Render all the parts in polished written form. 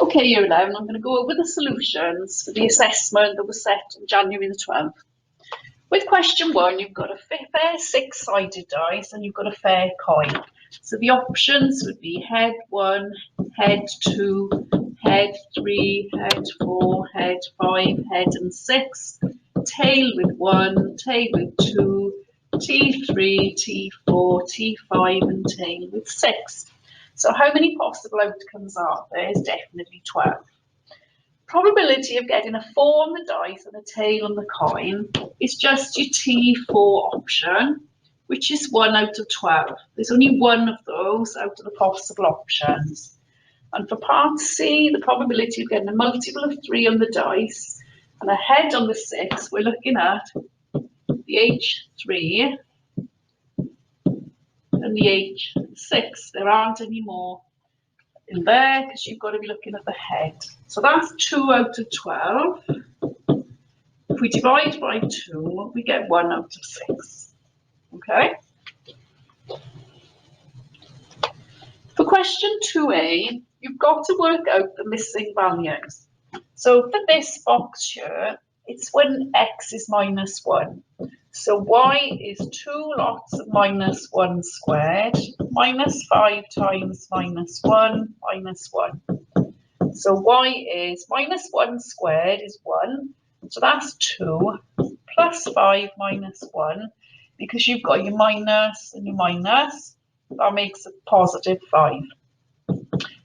Okay, Year 11, I'm going to go over the solutions for the assessment that was set on January the 12th. With question 1, you've got a fair 6-sided dice and you've got a fair coin. So the options would be head 1, head 2, head 3, head 4, head 5, head and 6, tail with 1, tail with 2, T3, T4, T5 and tail with 6. So how many possible outcomes are there? Is definitely 12. Probability of getting a 4 on the dice and a tail on the coin is just your T4 option, which is 1 out of 12. There's only one of those out of the possible options. And for part C, the probability of getting a multiple of 3 on the dice and a head on the 6, we're looking at the H3 and the H6. There aren't any more in there because you've got to be looking at the head. So that's 2 out of 12. If we divide by 2, we get 1 out of 6. Okay? For question 2a, you've got to work out the missing values. So for this box here, it's when x is minus 1. So y is 2 lots of minus 1 squared, minus 5 times minus 1, minus 1. So y is minus 1 squared is 1, so that's 2, plus 5 minus 1, because you've got your minus and your minus, that makes it positive 5.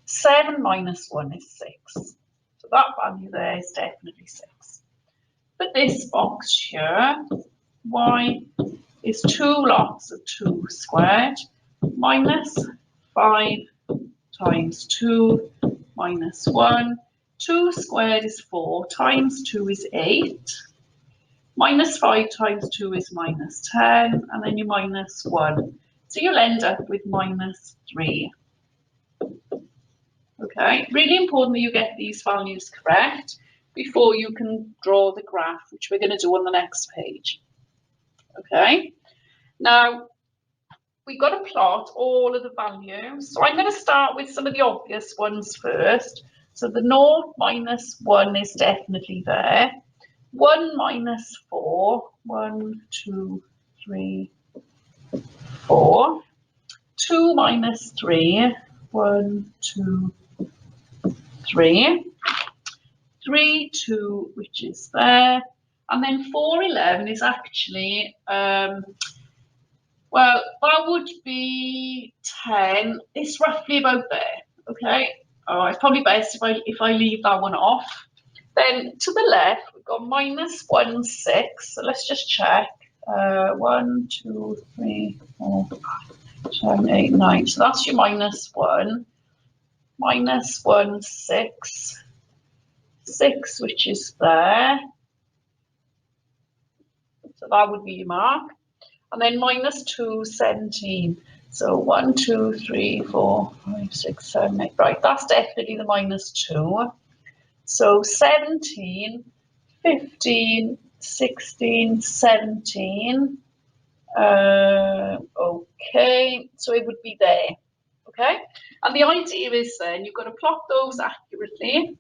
7 minus 1 is 6, so that value there is definitely 6. But this box here, y is 2 lots of 2 squared, minus 5 times 2, minus 1. 2 squared is 4, times 2 is 8. Minus 5 times 2 is minus 10, and then you minus 1. So you'll end up with minus 3. Okay, really important that you get these values correct before you can draw the graph, which we're going to do on the next page. Okay, now we've got to plot all of the values. So I'm going to start with some of the obvious ones first. So the 0 minus 1 is definitely there. 1 minus 4, 1, 2, 3, 4. 2 minus 3, 1, 2, 3. 3, 2, which is there. And then 4, 11 is actually, well, that would be 10. It's roughly about there, okay? It's probably best if I leave that one off. Then to the left, we've got minus 1, 6. So let's just check. 1, 2, 3, 4, 5, 7, 8, 9. So that's your minus 1. Minus 1, 6. 6, which is there. So that would be your mark. And then minus 2, 17. So 1, 2, 3, 4, 5, 6, 7, 8. Right, that's definitely the minus 2. So 17, 15, 16, 17. Okay, so it would be there. Okay, and the idea is then you've got to plot those accurately.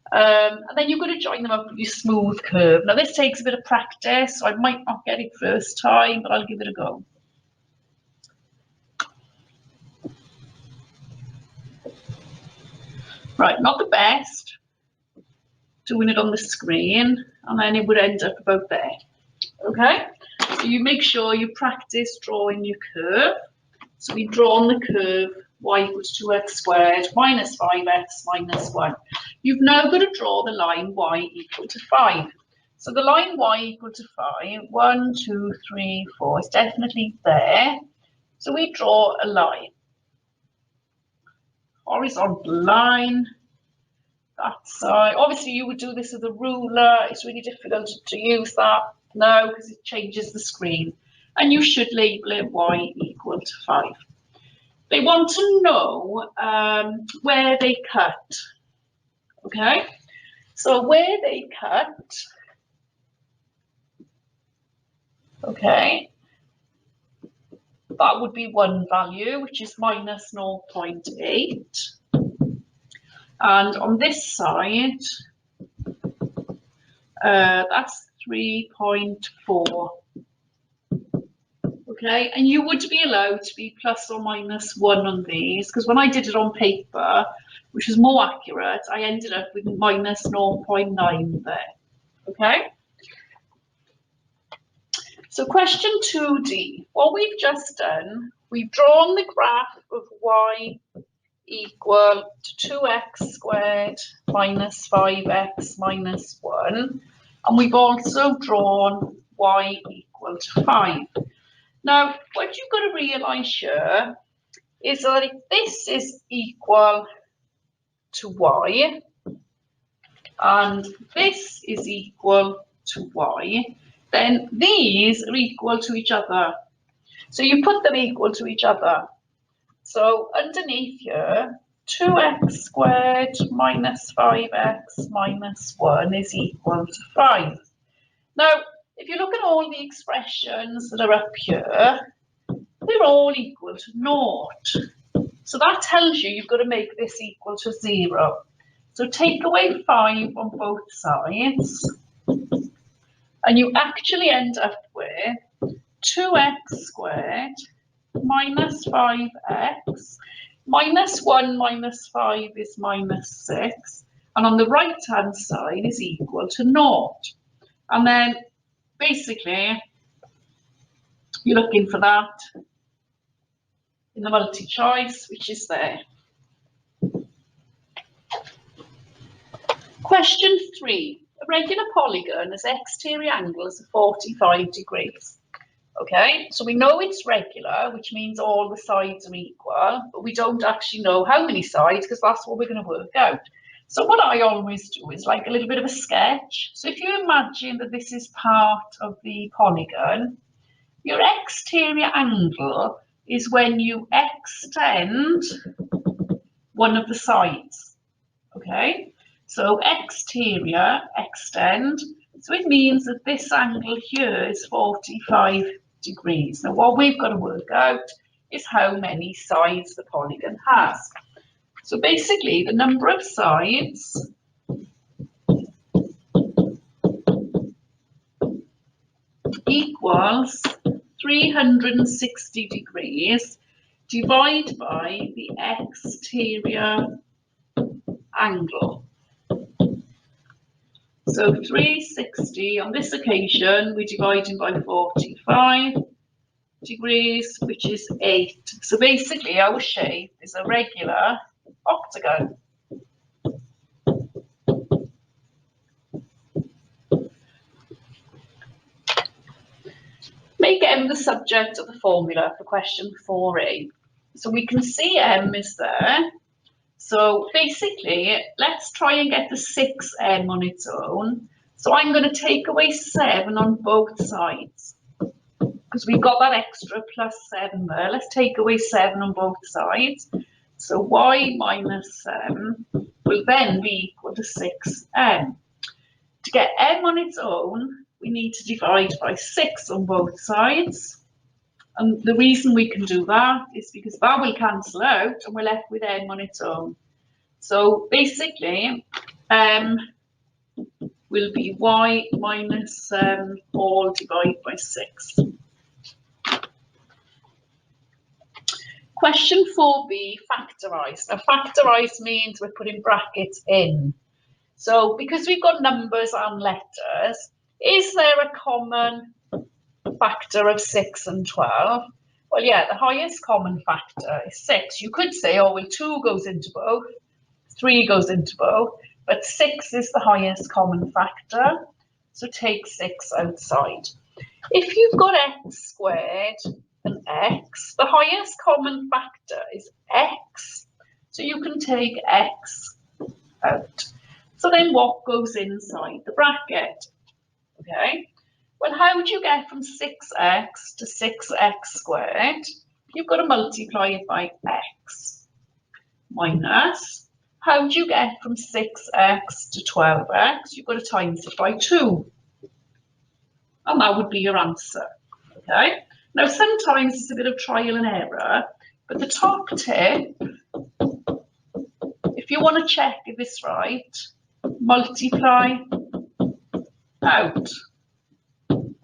And then you've got to join them up with your smooth curve. Now this takes a bit of practice, so I might not get it first time, but I'll give it a go. Right, not the best, doing it on the screen, and then it would end up about there. Okay, so you make sure you practice drawing your curve. So we draw on the curve y equals 2x squared minus 5x minus 1. You've now got to draw the line y equal to 5. So the line y equal to 5, 1, 2, 3, 4 is definitely there. So we draw a line. Horizontal line. That side. Obviously you would do this with a ruler. It's really difficult to use that now because it changes the screen. And you should label it y equal to 5. They want to know where they cut. Okay, so where they cut Okay, that would be one value, which is minus 0.8. And on this side, that's 3.4. Okay, and you would be allowed to be plus or minus 1 on these, because when I did it on paper, which was more accurate, I ended up with minus 0.9 there. Okay, so question 2D. What we've just done, we've drawn the graph of y equal to 2x squared minus 5x minus 1, and we've also drawn y equal to 5. Now, what you've got to realise here is that if this is equal to y and this is equal to y, then these are equal to each other. So you put them equal to each other. So underneath here, 2x squared minus 5x minus 1 is equal to 5. Now, if you look at all the expressions that are up here, they're all equal to 0. So that tells you you've got to make this equal to 0. So take away 5 on both sides, and you actually end up with 2x squared minus 5x minus 1 minus 5 is minus 6, and on the right hand side is equal to 0. And then basically you're looking for that in the multi-choice, which is there. Question 3. A regular polygon has exterior angles of 45 degrees. Okay, so we know it's regular, which means all the sides are equal, but we don't actually know how many sides, because that's what we're going to work out. So what I always do is like a little bit of a sketch. So if you imagine that this is part of the polygon, your exterior angle is when you extend one of the sides. Okay, so exterior, extend. So it means that this angle here is 45 degrees. Now what we've got to work out is how many sides the polygon has. So basically the number of sides equals 360 degrees divided by the exterior angle. So 360, on this occasion, we're dividing by 45 degrees, which is 8. So basically our shape is a regular octagon. Make M the subject of the formula for question 4A. So we can see M is there. So basically, let's try and get the 6m on its own. So I'm going to take away 7 on both sides, because we've got that extra plus 7 there. Let's take away 7 on both sides. So y minus 7 will then be equal to 6m. To get m on its own, we need to divide by 6 on both sides. And the reason we can do that is because that will cancel out and we're left with m on its own. So basically, will be y minus 7 all divided by 6. Question 4B, factorized. Now factorized means we're putting brackets in. So because we've got numbers and letters, is there a common factor of 6 and 12? Well, yeah, the highest common factor is 6. You could say, oh, well, 2 goes into both, 3 goes into both, but 6 is the highest common factor. So take 6 outside. If you've got x squared and x, the highest common factor is x. So you can take x out. So then what goes inside the bracket? Okay. Well, how do you get from 6x to 6x squared? You've got to multiply it by x. Minus, how do you get from 6x to 12x? You've got to times it by 2. And that would be your answer. Okay, now sometimes it's a bit of trial and error, but the top tip, if you want to check if it's right, multiply out.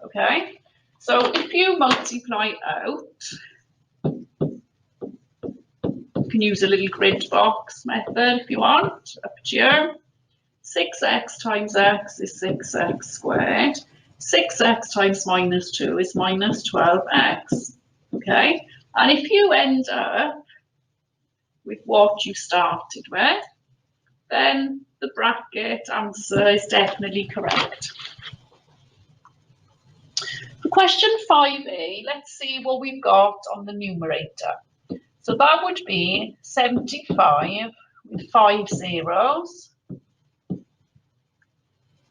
Okay, so if you multiply out, you can use a little grid box method if you want, up to you. 6x times x is 6x squared. 6x times minus 2 is minus 12x. Okay, and if you end up with what you started with, then the bracket answer is definitely correct. For question 5a, let's see what we've got on the numerator. So that would be 75 with 5 zeros.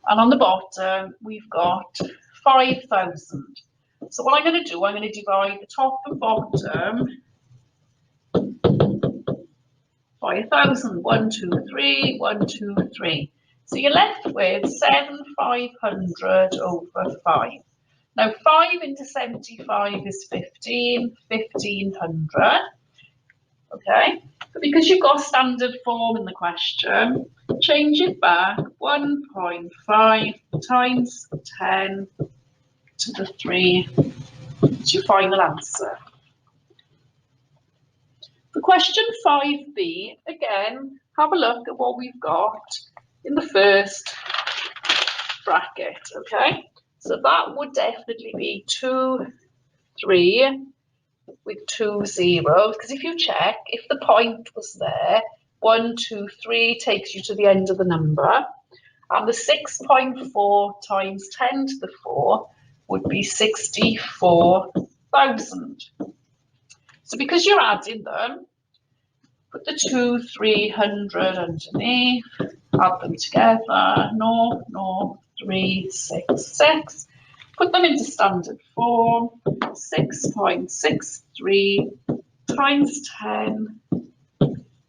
And on the bottom, we've got 5,000. So what I'm going to do, I'm going to divide the top and bottom. 5,000, 1, 2, 3, 1, 2, 3. So you're left with 7,500 over 5. Now 5 into 75 is 15, 1,500. Okay, but because you've got standard form in the question, change it back 1.5 times 10 to the 3 is your final answer. For question 5b, again, have a look at what we've got in the first bracket, okay? So that would definitely be 2, 3 with 2 zeros, because if you check, if the point was there, 1, 2, 3 takes you to the end of the number, and the 6.4 times 10 to the 4 would be 64,000. So because you're adding them, put the 2, 300 underneath, add them together, 0, 0, 3, 6, 6. Put them into standard form, 6.63 times 10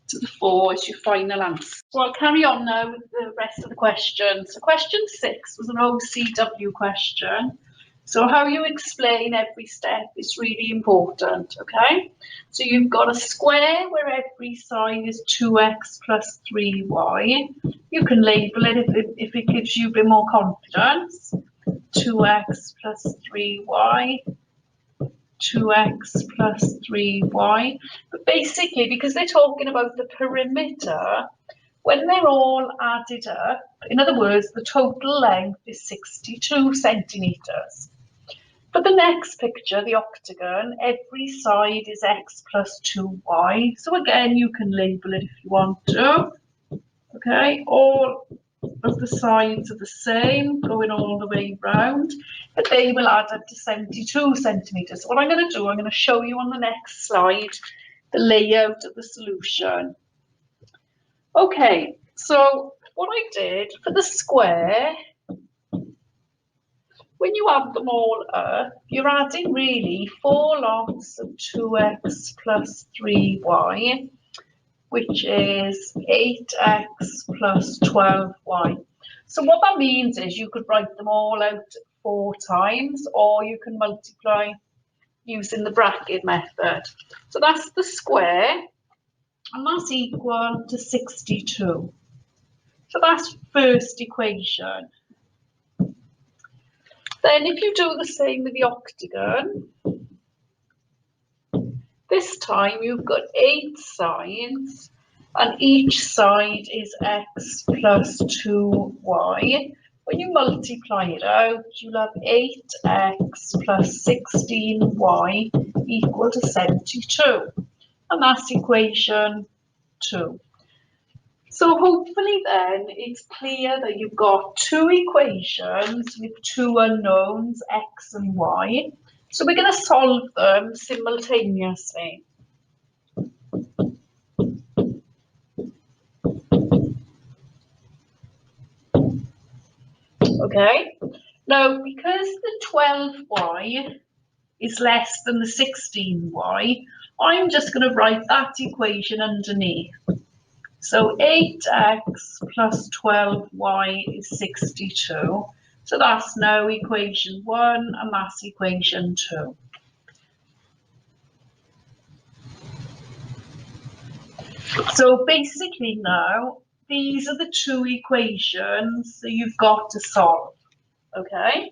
to the 4 is your final answer. So I'll carry on now with the rest of the questions. So question 6 was an OCW question. So how you explain every step is really important, okay? So you've got a square where every side is 2x plus 3y. You can label it if it gives you a bit more confidence. 2x plus 3y, 2x plus 3y. But basically, because they're talking about the perimeter, when they're all added up, in other words, the total length is 62 centimetres. For the next picture, the octagon, every side is x plus 2y. So again, you can label it if you want to. Okay, all of the sides are the same, going all the way round, but they will add up to 72 centimetres. So what I'm going to do, I'm going to show you on the next slide the layout of the solution. Okay, so what I did for the square, when you add them all up, you're adding really 4 lots of 2x plus 3y, which is 8x plus 12y. So what that means is you could write them all out 4 times, or you can multiply using the bracket method. So that's the square, and that's equal to 62. So that's first equation. Then if you do the same with the octagon, this time you've got 8 sides, and each side is x plus 2y. When you multiply it out, you'll have 8x plus 16y equal to 72. And that's equation 2. So hopefully then it's clear that you've got 2 equations with 2 unknowns, x and y. So we're going to solve them simultaneously. Okay, now because the 12y is less than the 16y, I'm just going to write that equation underneath. So 8x plus 12y is 62. So that's now equation 1 and that's equation 2. So basically now, these are the two equations that you've got to solve, okay?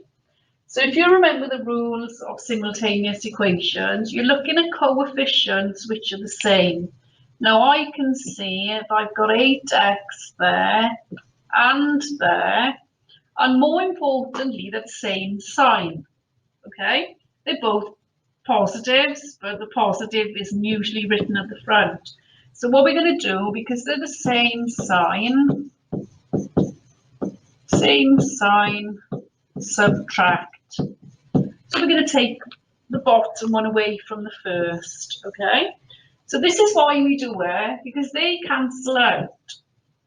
So if you remember the rules of simultaneous equations, you're looking at coefficients which are the same. Now I can see if I've got 8x there, and more importantly, that same sign, okay? They're both positives, but the positive isn't usually written at the front. So what we're going to do, because they're the same sign, subtract. So we're going to take the bottom one away from the first, okay? So this is why we do it, because they cancel out,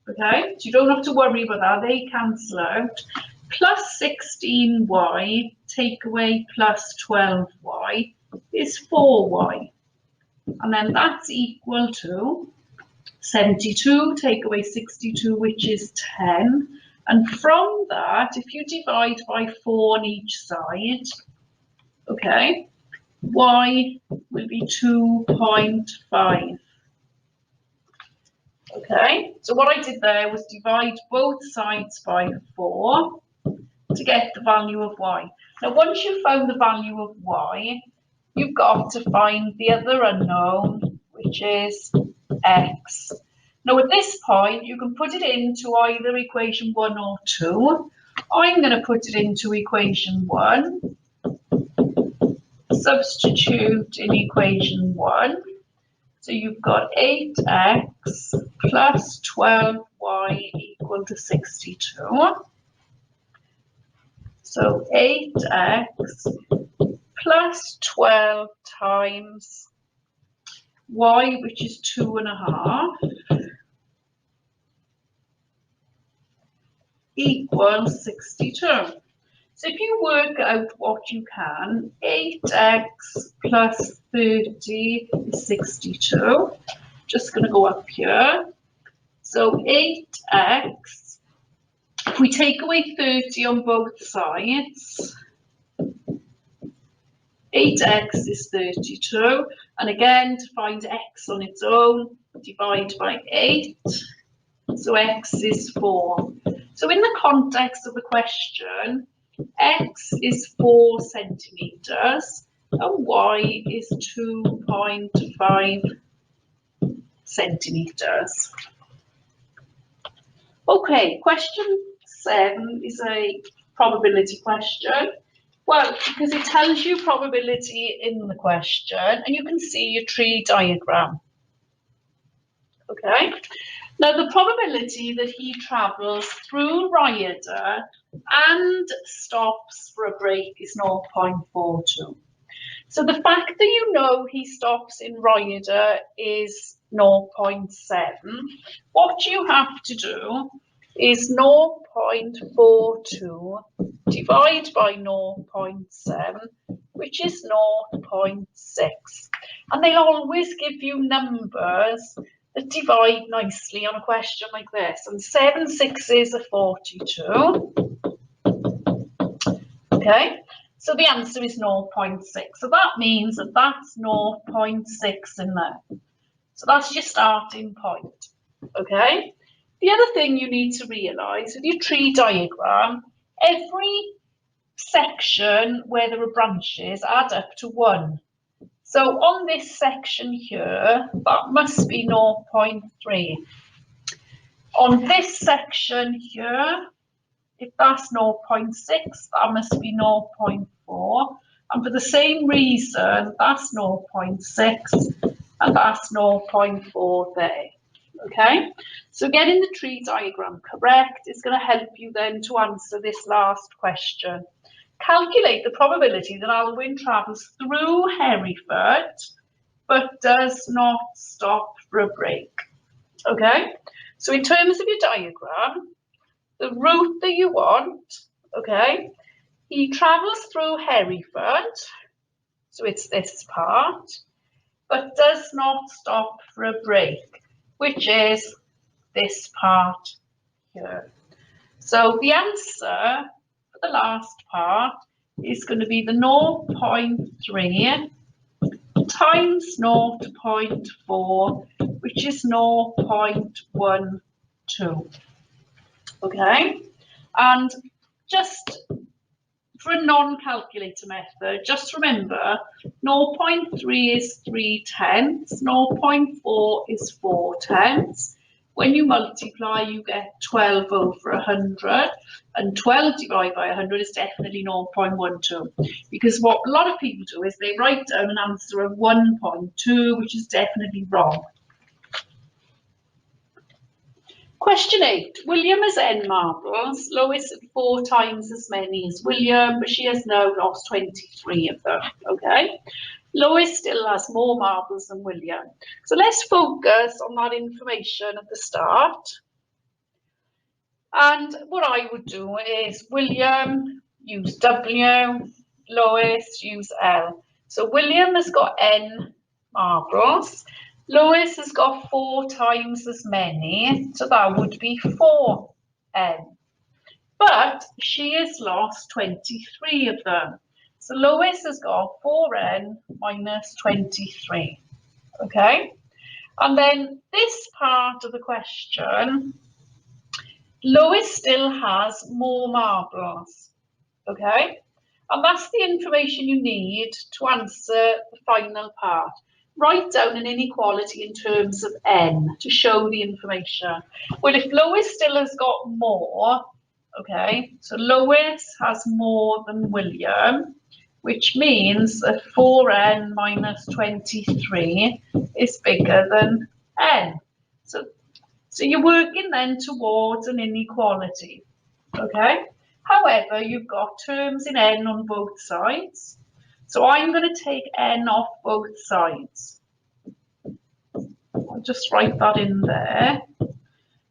okay? So you don't have to worry about that, they cancel out. Plus 16y, take away plus 12y is 4y. And then that's equal to 72, take away 62, which is 10. And from that, if you divide by 4 on each side, okay, y will be 2.5. Okay, so what I did there was divide both sides by 4 to get the value of y. Now, once you've found the value of y, you've got to find the other unknown, which is x. Now, at this point, you can put it into either equation 1 or 2. I'm going to put it into equation 1. Substitute in equation 1. So you've got 8x plus 12y equal to 62. So 8x plus 12 times y, which is 2.5, equals 62. So if you work out what you can, 8x plus 30 is 62. Just going to go up here. So 8x, if we take away 30 on both sides, 8x is 32. And again, to find x on its own, divide by 8. So x is 4. So in the context of the question, x is 4 centimeters and y is 2.5 centimeters. Okay, question 7 is a probability question. Well, because it tells you probability in the question and you can see a tree diagram. Okay, now the probability that he travels through Ryder and stops for a break is 0.42. So the fact that you know he stops in Ryder is 0.7, what you have to do is 0.42 divide by 0.7, which is 0.6. And they'll always give you numbers that divide nicely on a question like this. And 7 6s are 42. Okay, so the answer is 0.6. So that means that that's 0.6 in there. So that's your starting point. Okay. The other thing you need to realise with your tree diagram, every section where there are branches add up to 1. So on this section here, that must be 0.3. On this section here, if that's 0.6, that must be 0.4. And for the same reason, that's 0.6 and that's 0.4 there. Okay, so getting the tree diagram correct is going to help you then to answer this last question. Calculate the probability that Alwyn travels through Hereford but does not stop for a break. Okay, so in terms of your diagram, the route that you want, okay, he travels through Hereford, so it's this part, but does not stop for a break, which is this part here. So the answer for the last part is going to be the 0.3 times 0.4, which is 0.12. Okay, and just for a non-calculator method, just remember 0.3 is 3/10, 0.4 is 4/10. When you multiply, you get 12 over 100, and 12 divided by 100 is definitely 0.12. Because what a lot of people do is they write down an answer of 1.2, which is definitely wrong. Question 8. William has n marbles. Lois had 4 times as many as William, but she has now lost 23 of them. Okay. Lois still has more marbles than William. So let's focus on that information at the start. And what I would do is William use W, Lois use L. So William has got n marbles. Lois has got 4 times as many, so that would be 4n. But she has lost 23 of them. So Lois has got 4n minus 23. Okay? And then this part of the question, Lois still has more marbles. Okay? And that's the information you need to answer the final part. Write down an inequality in terms of n to show the information. Well, if Lois still has got more, okay, so Lois has more than William, which means that 4n minus 23 is bigger than n. So you're working then towards an inequality, okay? However, you've got terms in n on both sides. So I'm going to take n off both sides. I'll just write that in there.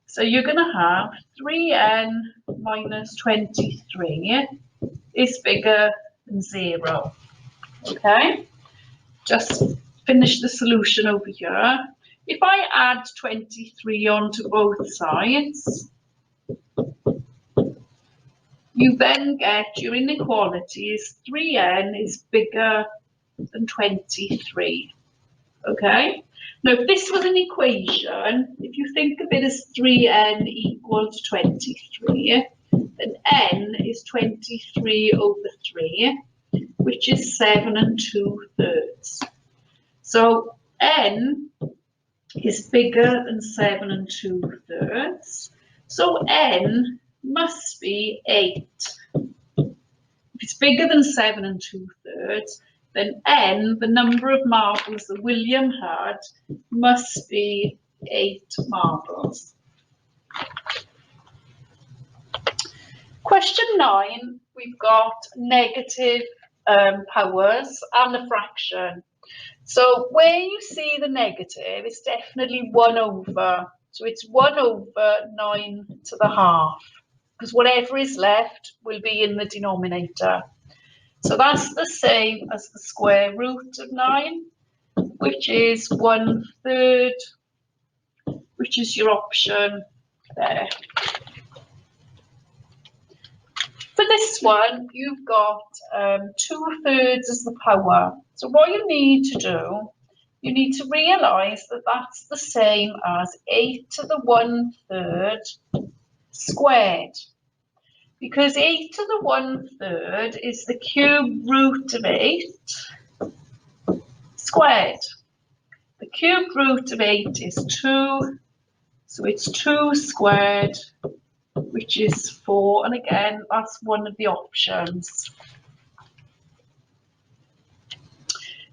So you're going to have 3n minus 23 is bigger than 0. Okay? Just finish the solution over here. If I add 23 onto both sides, you then get your inequality is 3n is bigger than 23. Okay? Now, if this was an equation, if you think of it as 3n equals 23, then n is 23 over 3, which is 7 2/3. So n is bigger than 7 2/3. So n must be 8. If it's bigger than 7 2/3, then n, the number of marbles that William had, must be 8 marbles. Question 9, we've got negative powers and a fraction. So where you see the negative, it's definitely 1 over. So it's 1 over 9 to the half, because whatever is left will be in the denominator. So that's the same as the square root of 9, which is 1/3, which is your option there. For this one, you've got 2/3 as the power. So what you need to do, you need to realise that that's the same as 8 to the 1/3 squared. Because 8 to the 1/3 is the cube root of 8 squared. The cube root of 8 is 2, so it's 2 squared, which is 4, and again, that's one of the options.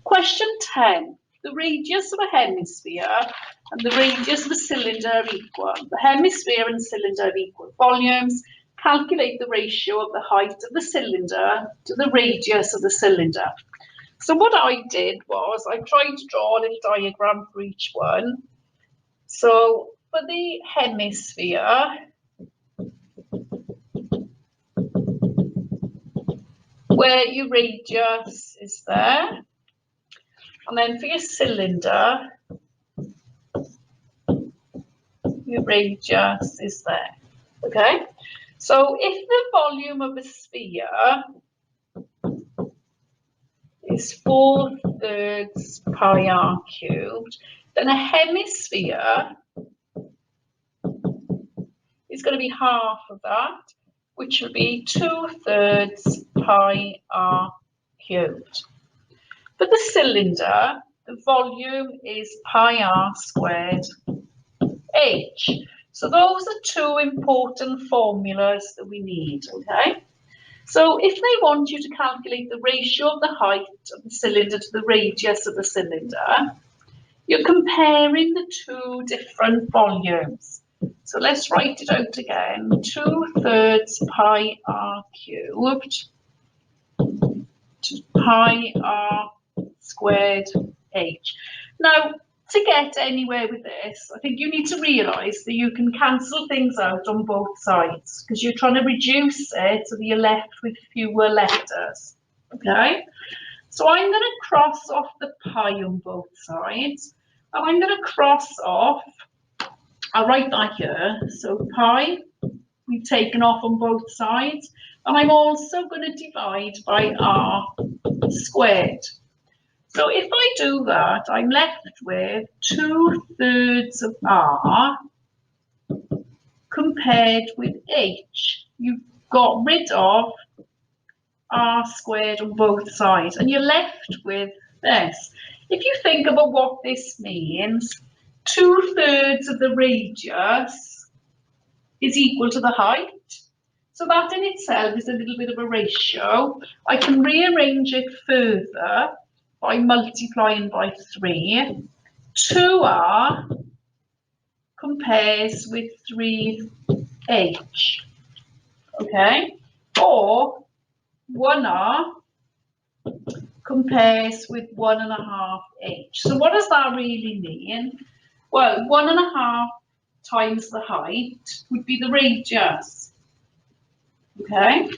Question 10. The radius of a hemisphere and the radius of a cylinder are equal. The hemisphere and cylinder have equal volumes. Calculate the ratio of the height of the cylinder to the radius of the cylinder. So what I did was I tried to draw a little diagram for each one. So for the hemisphere, where your radius is there, and then for your cylinder, your radius is there. Okay, So if the volume of a sphere is 4/3 pi r cubed, then a hemisphere is going to be half of that, which will be 2/3 pi r cubed. For the cylinder, the volume is pi r squared h. So those are two important formulas that we need, okay? So if they want you to calculate the ratio of the height of the cylinder to the radius of the cylinder, you're comparing the two different volumes. So let's write it out again. 2/3 pi r cubed to pi r squared h. Now, to get anywhere with this, I think you need to realise that you can cancel things out on both sides because you're trying to reduce it so that you're left with fewer letters. Okay? So I'm going to cross off the pi on both sides. And I'm going to cross off, I'll write that here. So pi, we've taken off on both sides. And I'm also going to divide by r squared. So if I do that, I'm left with 2/3 of r compared with h. You've got rid of r squared on both sides, and you're left with this. If you think about what this means, 2/3 of the radius is equal to the height. So that in itself is a little bit of a ratio. I can rearrange it further by multiplying by 3. 2r compares with 3h, okay? Or 1r compares with 1.5h. So what does that really mean? Well, 1.5 times the height would be the radius, okay?